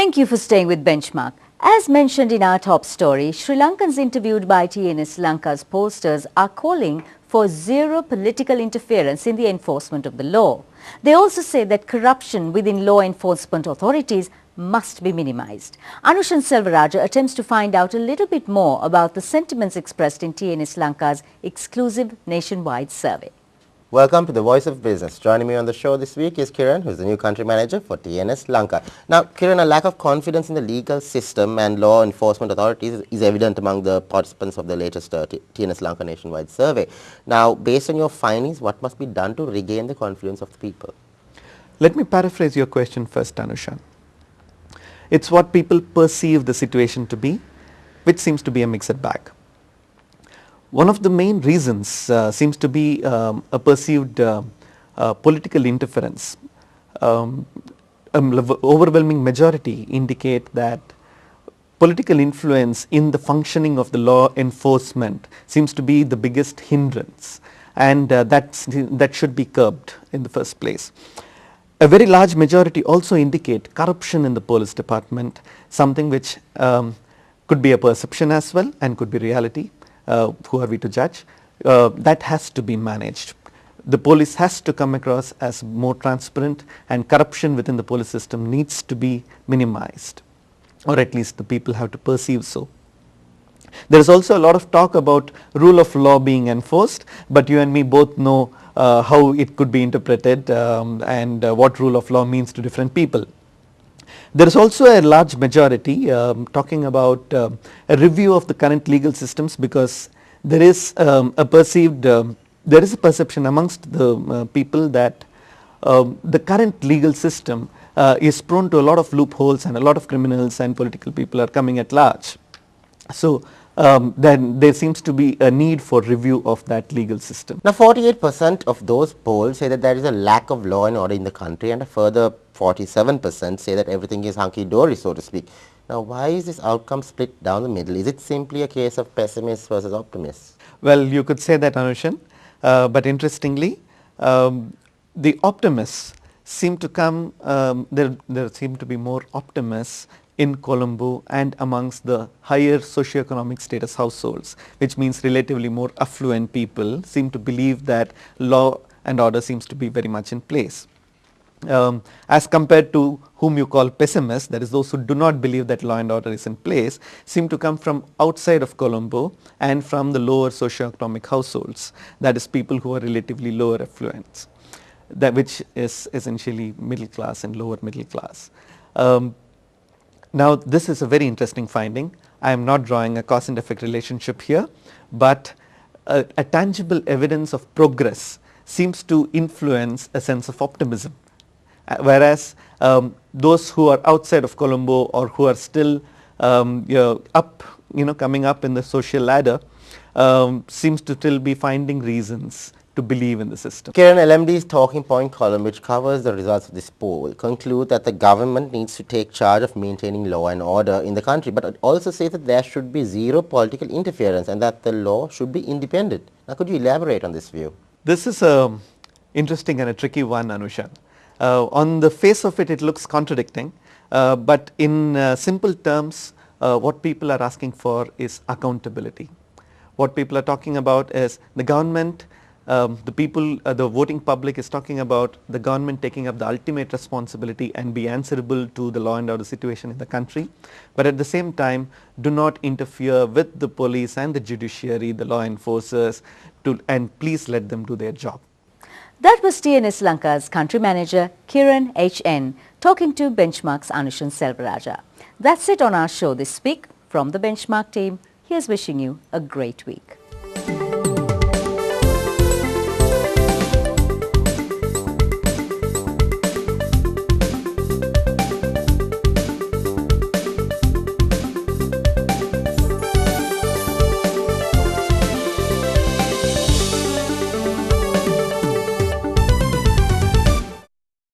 Thank you for staying with Benchmark. As mentioned in our top story, Sri Lankans interviewed by TNS Lanka's pollsters are calling for zero political interference in the enforcement of the law. They also say that corruption within law enforcement authorities must be minimized. Anushan Selvaraja attempts to find out a little bit more about the sentiments expressed in TNS Lanka's exclusive nationwide survey. Welcome to the Voice of Business. Joining me on the show this week is Kiran, who is the new country manager for TNS Lanka. Now, Kiran, a lack of confidence in the legal system and law enforcement authorities is evident among the participants of the latest TNS Lanka nationwide survey. Now, based on your findings, what must be done to regain the confidence of the people? Let me paraphrase your question first, Anushan. It's what people perceive the situation to be, which seems to be a mixed bag. One of the main reasons seems to be a perceived political interference. Overwhelming majority indicate that political influence in the functioning of the law enforcement seems to be the biggest hindrance, and that should be curbed in the first place. A very large majority also indicate corruption in the police department, something which could be a perception as well and could be reality. Who are we to judge? That has to be managed. The police has to come across as more transparent, and corruption within the police system needs to be minimized, or at least the people have to perceive so. There is also a lot of talk about rule of law being enforced, but you and me both know how it could be interpreted and what rule of law means to different people. There is also a large majority talking about a review of the current legal systems, because there is a perception amongst the people that the current legal system is prone to a lot of loopholes, and a lot of criminals and political people are coming at large. So then there seems to be a need for review of that legal system. Now, 48% of those polled say that there is a lack of law and order in the country, and a further 47% say that everything is hunky-dory, so to speak. Now, why is this outcome split down the middle? Is it simply a case of pessimists versus optimists? Well, you could say that, Anushan, but interestingly, the optimists seem to come, there seem to be more optimists in Colombo and amongst the higher socioeconomic status households, which means relatively more affluent people seem to believe that law and order seems to be very much in place. As compared to whom you call pessimists, that is those who do not believe that law and order is in place, seem to come from outside of Colombo and from the lower socioeconomic households, that is people who are relatively lower affluence, that which is essentially middle class and lower middle class. Now, this is a very interesting finding. I am not drawing a cause and effect relationship here, but a tangible evidence of progress seems to influence a sense of optimism. Whereas those who are outside of Colombo, or who are still coming up in the social ladder, seems to still be finding reasons to believe in the system. Kiran, LMD's talking point column, which covers the results of this poll, conclude that the government needs to take charge of maintaining law and order in the country, but it also says that there should be zero political interference and that the law should be independent. Now, could you elaborate on this view? This is an interesting and a tricky one, Anushan. On the face of it, it looks contradicting, but in simple terms, what people are asking for is accountability. What people are talking about is the government, the people, the voting public is talking about the government taking up the ultimate responsibility and be answerable to the law and order situation in the country, but at the same time do not interfere with the police and the judiciary, the law enforcers, and please let them do their job. That was TNS Lanka's country manager Kiran H.N. talking to Benchmark's Anushan Selvaraja. That's it on our show this week. From the Benchmark team, here's wishing you a great week.